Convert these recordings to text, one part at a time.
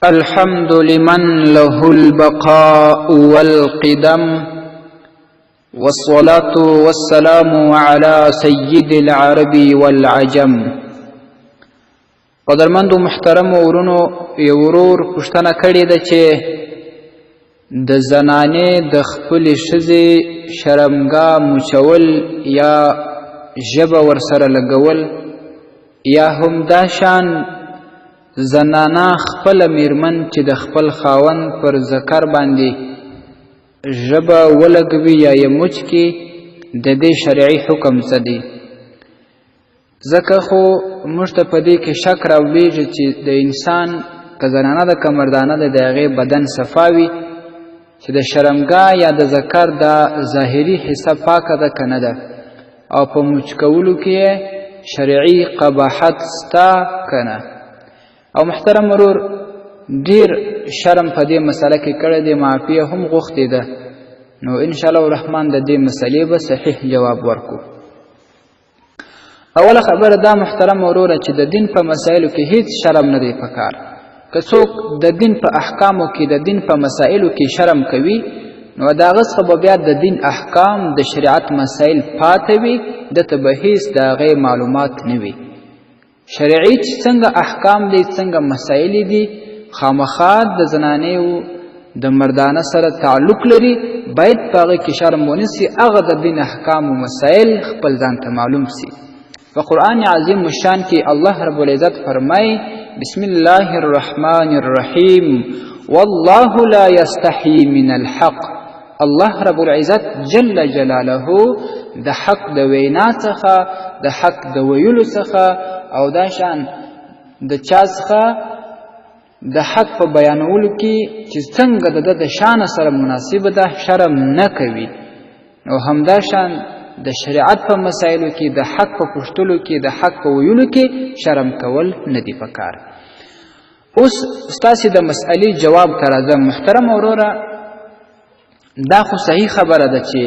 الحمد لمن له البقاء والقدم والصلاة والسلام على سيد العرب والعجم. قدرمند محترم ورونو یورور پښتنه کړې ده چې د زنانې د خپل ښځې شرمګا مچول یا ژبه ورسره لګول یا هم دا شان زنانا خپل میرمن چې د خپل خاوند پر ذکر باندې ژبه ولګوي یا یې مچ کړي د دې شرعي حکم څه دی؟ ځکه خو موږ ته په دې کې شک راولېږي چې د انسان که زنانه ده که مردانه ده د هغې بدن صفا وي چې د شرمګا یا د ذکر دا ظاهري حصه پاکه ده که نه ده او په مچ کولو کې شرعي قباحت سته که نه. او محترم ورور ډیر شرم په دې مسله کې کړی دی، معافي هم غوښتې ده، نو انشاءالله الرحمن د دې مسلې به صحیح جواب ورکو. اوله خبره دا محترم وروره چې د دین په مسایلو کې هیڅ شرم نه دی پکار. که څوک د دین په احکامو کې د دین په مسایلو کې شرم کوي نو د هغه څخه به بیا د دین احکام د شریعت مسایل پاته وي، دته به هیڅ د هغې معلومات نه وي. شرعي چې څنګه احکام دي څنګه مسایل دي خامخا د زنانیو د مردانه سره تعلق لري، باید په هغې کې شرم ونیسي، هغه د دین احکام و مسایل خپل ځان ته معلوم سي. په قرآن عظیم الشان کې الله رب العزت فرمایي بسم الله الرحمن الرحیم والله لا یستحی من الحق. الله رب العزت جل جلاله د حق د وینا څخه د حق د ویلو څخه او دا شان د چا څخه د حق په بیانولو کې چې څنګه د شان سره مناسبه ده شرم نه کوي. نو همدا شان د شریعت په مسایلو کې د حق په پوښتلو کې د حق په ویلو کې شرم کول نه دی پکار. اوس ستاسې د مسئلې جواب ته راځم. محترم وروره دا خو صحیح خبره ده چې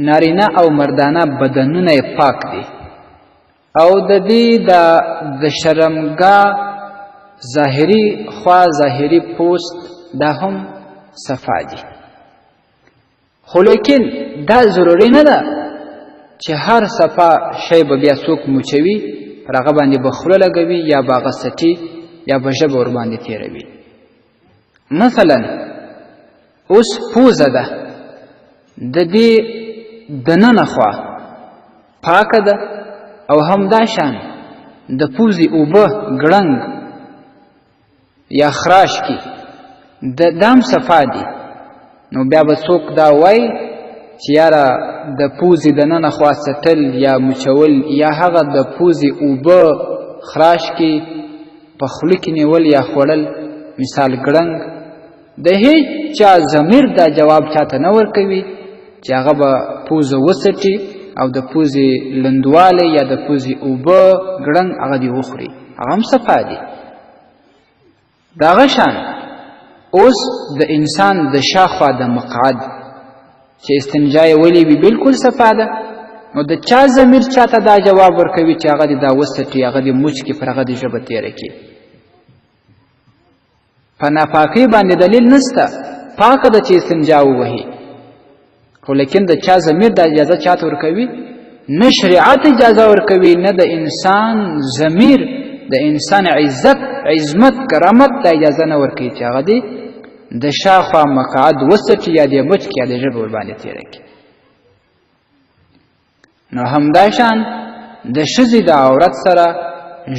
نارینه او مردانه بدنونه یې پاک دي او د دې د شرمګا ظاهري خوا ظاهري پوست دا هم صفا دي، خو لیکن دا ضروري نه ده چې هر صفا شی به بیا څوک موچوي پر هغه باندې به خوله لګوي یا به هغه سټي یا به ژبه ورباندې تېروي. مثلا اوس پوزه ده د دې دننه خوا پاکه ده او همدا شان د پوزې اوبه ګړنګ یا خراش کې دام صفا دي. نو بیا به څوک دا وایي چې یاره د پوزې دننه خوا څټل یا مچول یا هغه د پوزې اوبه خراش کې په خوله کې نیول یا خوړل مثال ګړنګ، د هیڅ چا ضمیر دا جواب چاته نه ورکوي چې هغه به پوزه وڅټي او د پوزې لندوالی یا د پوزې اوبه ګړنګ هغه دې وخوري، هغه هم صفا دي. د هغه شان اوس د انسان د شاخوا د مقعد چې استنجا یې ولې وي بلکل صفا ده. نو د چا ضمیر چاته دا جواب ورکوي چې هغه دې دا وڅټي هغه دې مچ کړي پر هغه دې ژبه تېره کړي؟ په ناپاکۍ باندې دلیل نسته، پاکه ده چې استنجا ووهي، خو لیکن د چا ضمیر دا اجازه چاته ورکوي؟ نه شریعت اجازه ورکوي، نه د انسان ضمیر د انسان عزت عظمت کرامت دا اجازه نه ورکوي چې هغه دې د شاخوا مقعد وڅټي یا دې مچ کړي یا د ژبه ورباندې تېره کړي. نو همدا شان د ښځې د عورت سره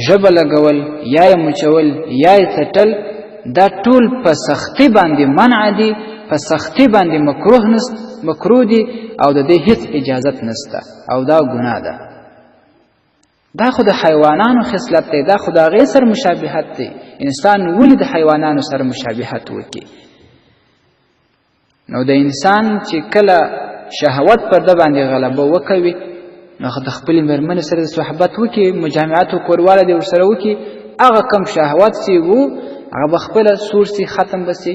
ژبه لګول یا یې مچول یا یې څټل دا ټول په سختي باندې منع دي، په سختي باندې مکروه دي او د دې هیڅ اجازت نسته او دا ګناه ده. دا خو د حیوانانو خصلت دی، دا خو د هغې سره مشابهت دی. انسان ولې د حیوانانو سره مشابهت وکړي؟ نو د انسان چې کله شهوت پر ده باندې غلبه وکوي نو د خپلې مېرمنې سره د صحبت وکړي، مجامعت و کورواله دې ورسره وکړي، هغه کم شهوت چې و هغه به خپله سور سي ختم به سي.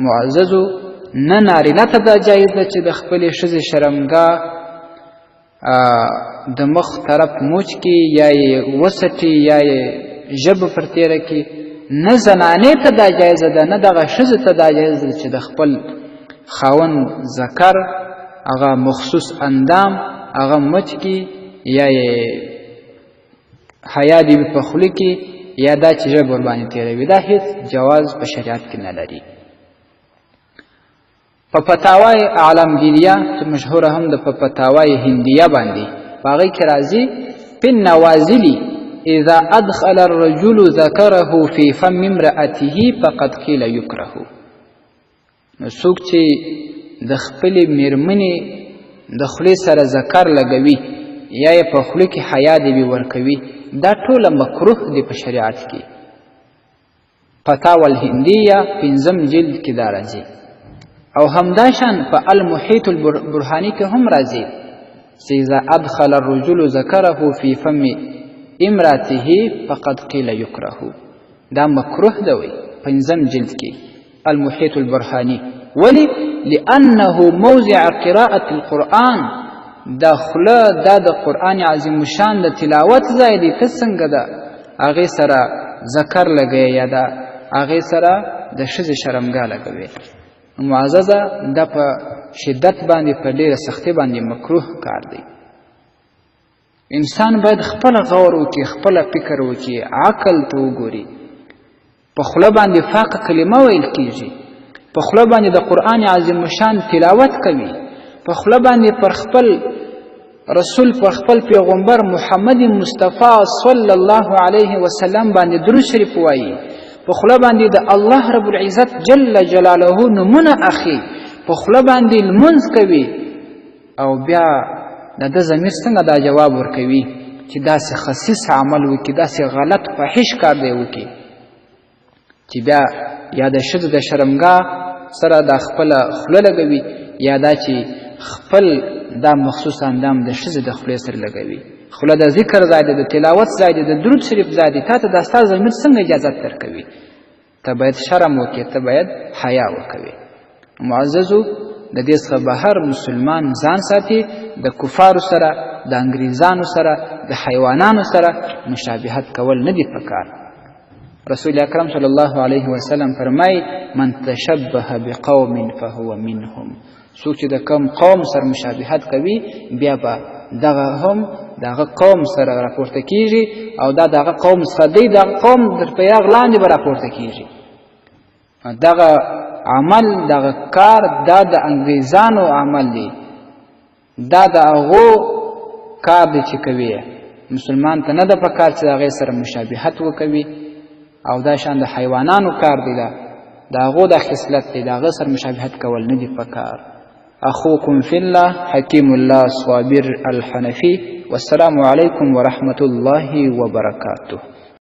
معززو نه نارینه ته دا جایز ده چې د خپلې ښځې شرمګاه د مخ طرف موچ کی یا یې وسټي یا یې ژبه پر تیره کی نه زنانې ته دا جایزه ده نه دغه ښځې ته دا جایزه ده چې د خپل خاوند ذکر هغه مخصوص اندام هغه مچ کې یا یې حیا دې وي په خوله کې یا دا چې ژبه ورباندې تېروي دا هېڅ جواز په شریعت کې نه لري. په فتاوای عالمگیریه چې مشهوره هم ده په فتاوای هندیه باندې په هغې کې راځي فی النوازل اذا ادخل الرجل ذکره فی فم امرأته فقد قیل یکره. نو څوک چې د خپلې میرمنې د خولې سره ذکر لګوي یا یې په خوله کې حیا دې وي ورکوي دا ټوله مکروه دی په شریعت کې. فتاوی الهندیه 5 جلد کې دا راځي. او همداشان په المحیط البرهانی کې هم راځي چې اذا ادخل الرجل ذکره فی فم امراته فقد قیل یکره. دا مکروه دی وی 5 جلد کې المحیط البرهانی. ولی لانه موضع قراءة القرآن دا خله دا د قرآن عظیم شان د تلاوت ځای دی. ته څنګه ده هغې سره ذکر لګوې یا د هغې سره د ښځې شرمګاه لګوې. معززه دا په شدت باندې په ډېره سختۍ باندې مکروه کار دی. انسان باید خپله غور وکړي خپله فکر وکړي عقل ته وګوري. په خوله باندې فاقه کلمه ویل کېږي په خوله باندې د قرآن عظیم شان تلاوت کوي په خوله باندې پر خپل رسول پر خپل پیغمبر محمد مصطفی صلی الله علیه وسلم باندې درود شریف وایي په خوله باندې د الله رب العزت جل جلاله نومونه اخی په خوله باندې لمونځ کوي او بیا د ده ضمیر څنګه دا جواب ورکوي چې داسې خصیص عمل وکړي داسې غلط فحش کار دی وکړي چې بیا یا د ښځو د شرمګاه سره دا خپله خوله لګوي یا دا چې خپل دا مخصوص اندام د ښځې د خولې سره لګوي. خوله د ذکر ځای دی د تلاوت ځای دی د درود شریف ځای دی. تا ته دا ستا ضمیر څنګه اجازت درکوي؟ ته باید شرم وکړې ته باید حیا وکوي. معززو د دې څخه بهر مسلمان ځان ساتي د کفارو سره د انګریزانو سره د حیوانانو سره مشابهت کول نه دي پکار. رسول اکرم صلی الله علیه وسلم فرمایي من تشبه بقوم فهو منهم. څوک چې د کوم قوم سره مشابهت کوي بیا به دغه هم دغه قوم سره راپورته کیږي او دا دغه قوم څخه دی دغه قوم در په یغ لاندې به راپورته کیږي. دغه عمل دغه کار دا د انګریزانو عمل دی دا د هغو کار دی چې کوي. مسلمان ته نه ده پکار چې د هغې سره مشابهت وکوي او دا شان د حیوانانو کار دی د هغو دا خصلت دی د هغه سره مشابهت کول نه دي پکار. اخوكم في الله حكيم الله صابر الحنفي والسلام عليكم ورحمة الله وبركاته.